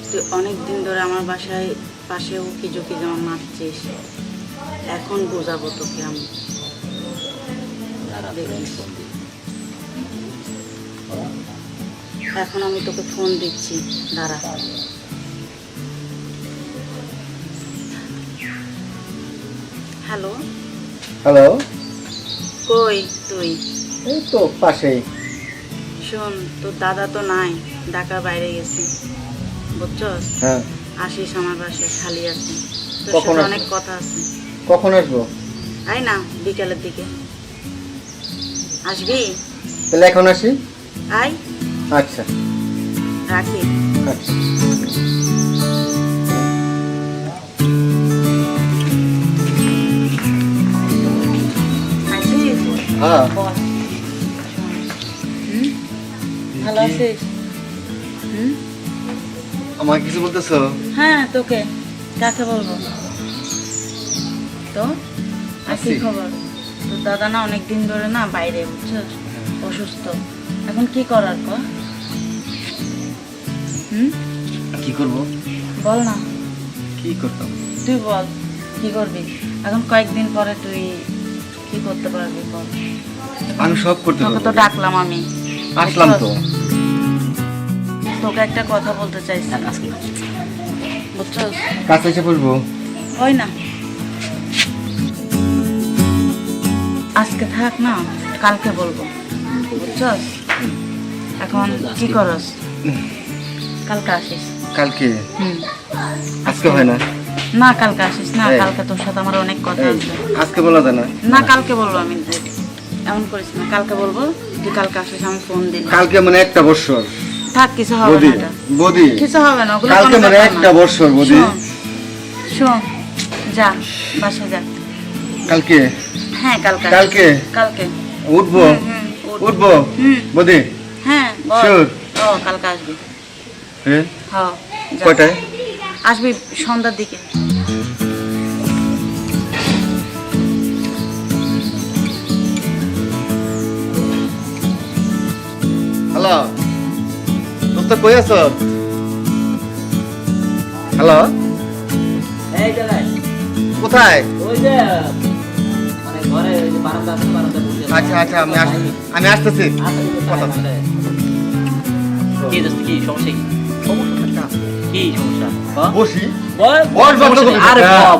তুই অনেক দিন ধরে আমার বাসায় পাশে উকি ঝুঁকি যেমন মারছিস, এখন বোঝাবো তোকে আমি। দেখিস। এখন আমি তোকে ফোন দিচ্ছি, দাঁড়া। হ্যালো হ্যালো, কই তুই? এই তো পাশেই। শোন, তোর দাদা তো নাই, ঢাকার বাইরে গেছে, বুঝছস? হ্যাঁ, আসিস আমার বাসায়, খালি আছে, তোর কখন সাথে আসবো? অনেক কথা আছে। কখন আসবো? আয় না, বিকালের দিকে আসবি? তাহলে এখন আসি। আয়, আচ্ছা রাখি। আচ্ছা। আসিস? হ্যাঁ, বল। হুম, ভালো আছিস? হুম, আমাকে কিছু বলতেছো? হ্যাঁ, তোকে কাকে বলবো তো? আর কি আছি। খবর? তোর দাদা না অনেক দিন ধরে না বাইরে, বুঝছস, অসুস্থ। এখন কি করার কর? হুম, কি করব? বল না, কি করতাম? তুই বল কি করবি এখন? কয়েকদিন পরে তুই কি করতে পারবি বল? আমি সব করতে তোকে তো পারবো। ডাকলাম আমি, আসলাম তো। তোকে একটা কথা বলতে চাইছি, বুঝছস? কাছে এসে বসবো। ওই না, আজকে থাক না, কালকে বলবো, বুঝছস? এখন কি করস? কালকে আসিস। কালকে? হুম, আজকে হয় না? না কালকে আসিস না, এই। কালকে তোর সাথে আমার অনেক কথা এই, আছে। আজকে বলা যায় না? না কালকে বলবো আমি, এমন করিস না, কালকে বলবো, তুই কালকে আসিস, আমি ফোন দিই। কালকে মানে একটা বছর। থাক, কিছু হবে বদি, না এটা। বদি, কিছু হবে না, ওগুলো কালকে কোনো মানে ব্যাপার একটা না। বছর বদি। শোন, শোন, যা বাসা যা। কালকে? হ্যাঁ কালকে আসিস। কালকে? কালকে উঠবো? উঠ। উঠবো? হুম। বদি? হ্যাঁ বল। Sure? ও কালকে আসবি। হ্যাঁ। হ্যাঁ, যা। কয়টায়? আসবি সন্ধ্যার দিকে। হ্যালো, দোস্ত কই আছ? হ্যালো, এই যে ভাই, কোথায়? ওই যে মানে ঘরে ওই যে বারান্দা আছে, বারান্দায় বসে আছি। আচ্ছা আচ্ছা, আমি আমি আসতেছি। আচ্ছা, ঠিক আছে, কথা আচ্ছা। কি দোস্ত, কি সমস্যা? কি সমস্যা? বসি। বল, বল, বল, সমস্যা বল, নেই। বল। আরে হ্যাঁ।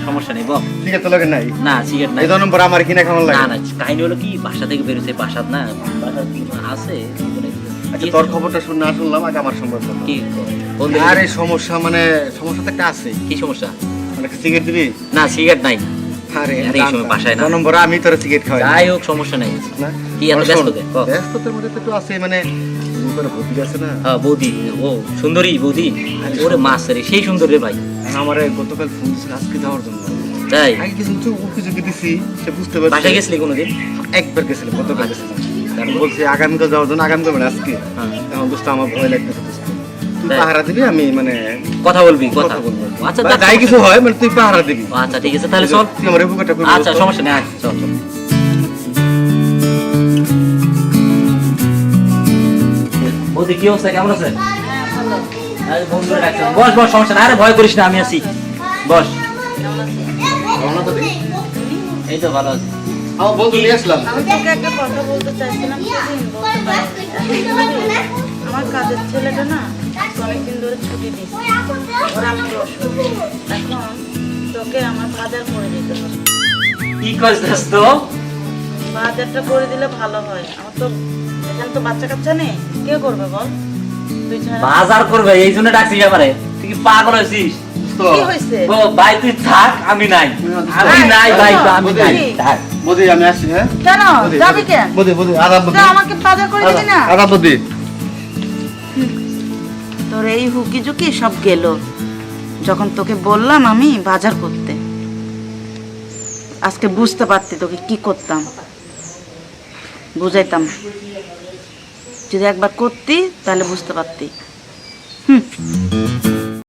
সমস্যা নেই, বল। ঠিক আছে, লগে নাই। না সিগারেট নাই। এই ধর নম্বর আমার কিনা কেমন না লাগে? না, কাহিনী হলো কি, বাসা থেকে বেরোছে, বাসাত না, বাসার কি আছে জীবনে। আচ্ছা, তোর খবরটা শুন না শুনলাম, আগে আমার সম্পর্ক। কি কোন দিকে? আরে সমস্যা মানে সমস্যা তো একটা আছে। কি সমস্যা? মানে সিগারেট দিবি? না সিগারেট নাই। আরে আরে, এই সময় বাসায় না। তোর নম্বর আমি তোর সিগারেট খাওয়াই। যাই হোক, সমস্যা নাই। না? কি এত শোন, ব্যস্ত কে? ক। ব্যস্ততার মধ্যে তো একটু আছে, মানে করে ভর্তি আছে না। হ্যাঁ বৌদি, ও সুন্দরী বৌদি, ওরে মাছ রে, সেই সুন্দর রে ভাই। আমার গতকাল ফোন দিছিল আজকে যাওয়ার জন্য। তাই আগে কিছু কিছু অভিযোগ দিছি, সে বুঝতে পারছে। বাসায় গেছিলি কোনোদিন? একবার গেছিলাম, গতকাল আচ্ছা। গেছিলাম। তারপর বলছে আগামীকাল যাওয়ার জন্য, আগামীকাল মানে আজকে। হ্যাঁ। এখন দোস্ত আমার ভয় লাগতেছে দোস্ত। তুই তাই? পাহারা দিবি, আমি মানে কথা বলবি, কথা কথা বলবো। আচ্ছা বা যাক, যাই কিছু হয় মানে তুই পাহারা দিবি। আচ্ছা ঠিক আছে, তাহলে চল। তুই আমার উপকারটা করবি। আচ্ছা দোস্ত। সমস্যা নেই, আচ্ছা চল চল। বৌদি কি অবস্থা, কেমন আছেন? হ্যাঁ ভালো। আরে বন্ধুরা ডাকছেন, বস বস, সমস্যা নাই, আরে ভয় করিস না, আমি আছি, বস। কেমন আছিস? ভালো না তোদের? এই তো ভালো আছি। আমার বন্ধু নিয়ে আসলাম। আমি তোকে একটা কথা বলতে চাইছিলাম, সেদিন বলতে পারিনি। আমার কাজের ছেলেটা না অনেকদিন ধরে ছুটি দিচ্ছে, ওর আজকে অসুখ। এখন তোকে আমার বাজার করে দিতে হবে। কি করছিস তো? বাজারটা করে দিলে ভালো হয়, আমার তো এখানে তো বাচ্চা কাচ্চা নেই, কে করবে বল? তুই ছাড়া। বাজার করবে এই জন্য ডাকছি ব্যাপারে, তুই কি পাগল হয়েছিস? দোস্ত, কি হয়েছে? ও ভাই তুই থাক, আমি নাই, আমি নাই ভাই, আমি নাই, থাক। বদি আমি আসছি। হ্যাঁ, কেন বদি, যাবি কেন? বদি বদি আদাব বদি। তা আমাকে বাজার করে দিবি না? আদাব বদি। তোর এই হুকি ঝুঁকি সব গেল যখন তোকে বললাম আমি বাজার করতে। আজকে বুঝতে পারতি তোকে কি করতাম, বুঝাইতাম। যদি একবার করতি তাহলে বুঝতে পারতি। হুম।